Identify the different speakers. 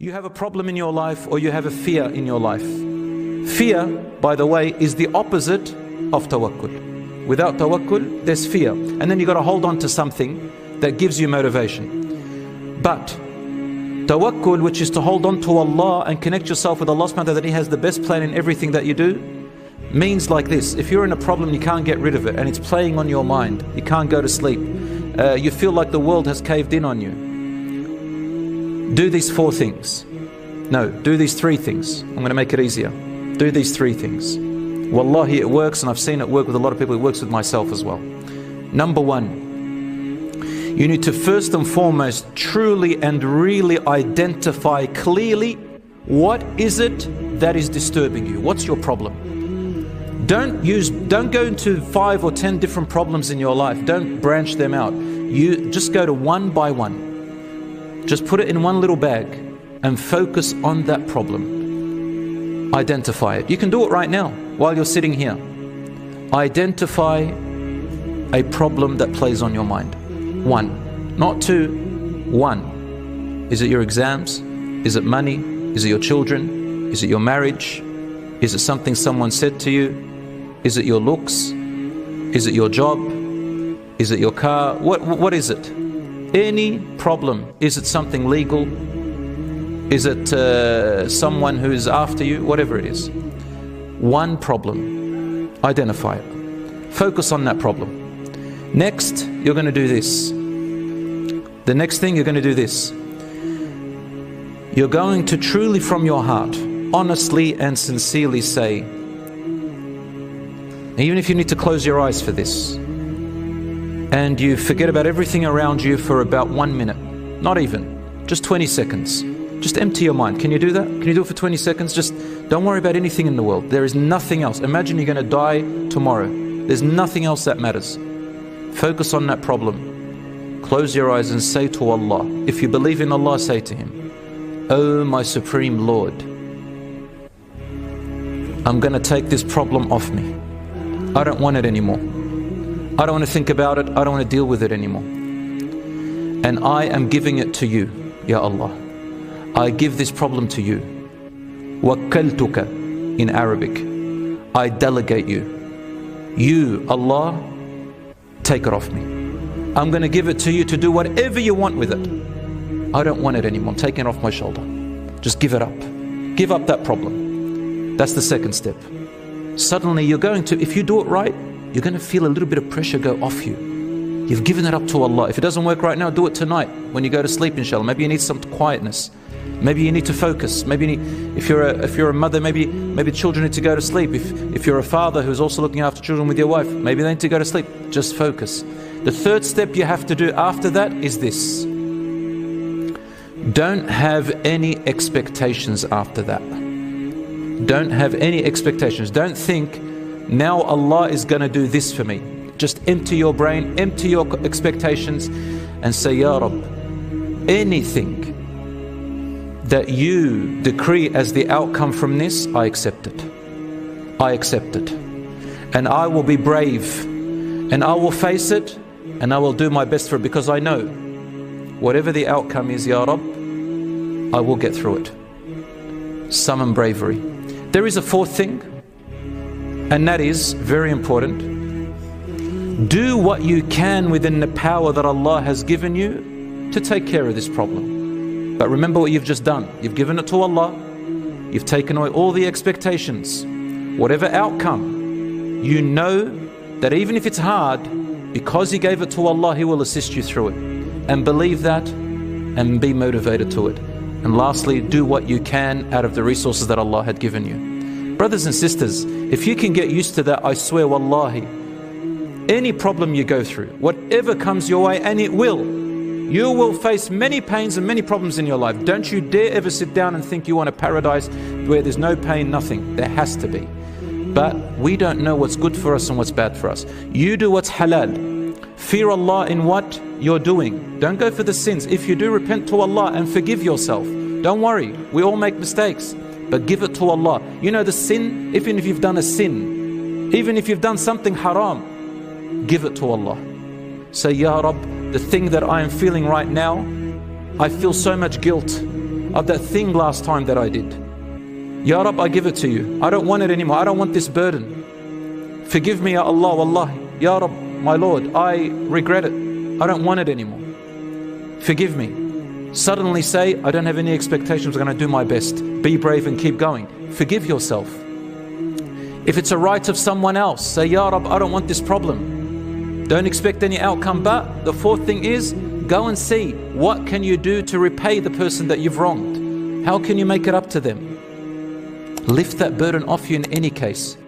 Speaker 1: You have a problem in your life, or you have a fear in your life. Fear, by the way, is the opposite of tawakkul. Without tawakkul, there's fear. And then you've got to hold on to something that gives you motivation. But tawakkul, which is to hold on to Allah and connect yourself with Allah subhanahu wa ta'ala, that He has the best plan in everything that you do, means like this. If you're in a problem, you can't get rid of it, and it's playing on your mind, you can't go to sleep, you feel like the world has caved in on you, do these 4 things. No, do these 3 things. I'm going to make it easier. Do these 3 things. Wallahi, it works, and I've seen it work with a lot of people. It works with myself as well. Number 1, you need to first and foremost truly and really identify clearly what is it that is disturbing you. What's your problem? Don't go into 5 or 10 different problems in your life. Don't branch them out. You just go to one by one. Just put it in one little bag and focus on that problem. Identify it. You can do it right now while you're sitting here. Identify a problem that plays on your mind. 1, not 2, 1. Is it your exams? Is it money? Is it your children? Is it your marriage? Is it something someone said to you? Is it your looks? Is it your job? Is it your car? What is it? Any problem. Is it something legal? Is it someone who is after you? Whatever it is. One problem. Identify it. Focus on that problem. Next, you're going to do this. The next thing, you're going to do this. You're going to truly from your heart, honestly and sincerely say, even if you need to close your eyes for this, and you forget about everything around you for about 1 minute, not even, just 20 seconds. Just empty your mind. Can you do that? Can you do it for 20 seconds? Just don't worry about anything in the world. There is nothing else. Imagine you're going to die tomorrow. There's nothing else that matters. Focus on that problem. Close your eyes and say to Allah. If you believe in Allah, say to Him, "Oh my Supreme Lord, I'm going to take this problem off me. I don't want it anymore. I don't want to think about it. I don't want to deal with it anymore. And I am giving it to you, Ya Allah. I give this problem to you. Wakkaltuka in Arabic. I delegate you. You, Allah, take it off me. I'm going to give it to you to do whatever you want with it. I don't want it anymore. I'm taking it off my shoulder. Just give it up. Give up that problem." That's the second step. Suddenly you're going to, if you do it right, you're going to feel a little bit of pressure go off you. You've given it up to Allah. If it doesn't work right now, do it tonight when you go to sleep, inshallah. Maybe you need some quietness. Maybe you need to focus. Maybe you need, if you're a mother, maybe children need to go to sleep. If you're a father who's also looking after children with your wife, maybe they need to go to sleep. Just focus. The third step you have to do after that is this. Don't have any expectations after that. Don't have any expectations. Don't think, now Allah is going to do this for me. Just empty your brain, empty your expectations, and say, "Ya Rabb, anything that you decree as the outcome from this, I accept it. I accept it. And I will be brave, and I will face it, and I will do my best for it, because I know whatever the outcome is, Ya Rabb, I will get through it." Summon bravery. There is a fourth thing, and that is very important. Do what you can within the power that Allah has given you to take care of this problem. But remember what you've just done. You've given it to Allah. You've taken away all the expectations. Whatever outcome, you know that even if it's hard, because you gave it to Allah, He will assist you through it. And believe that and be motivated to it. And lastly, do what you can out of the resources that Allah had given you. Brothers and sisters, if you can get used to that, I swear wallahi, any problem you go through, whatever comes your way, and it will, you will face many pains and many problems in your life. Don't you dare ever sit down and think you want a paradise where there's no pain, nothing. There has to be. But we don't know what's good for us and what's bad for us. You do what's halal. Fear Allah in what you're doing. Don't go for the sins. If you do, repent to Allah and forgive yourself. Don't worry, we all make mistakes, but give it to Allah. You know the sin, even if you've done a sin, even if you've done something haram, give it to Allah. Say, "Ya Rabb, the thing that I am feeling right now, I feel so much guilt. of that thing last time that I did. Ya Rab, I give it to you. I don't want it anymore. I don't want this burden. Forgive me, Ya Allah, Wallahi. Ya Rab, my Lord, I regret it. I don't want it anymore. Forgive me. Suddenly say, I don't have any expectations, I'm going to do my best. Be brave and keep going. Forgive yourself. If it's a right of someone else, say, Ya Rab, I don't want this problem. Don't expect any outcome. But the fourth thing is, go and see what can you do to repay the person that you've wronged. How can you make it up to them? Lift that burden off you in any case.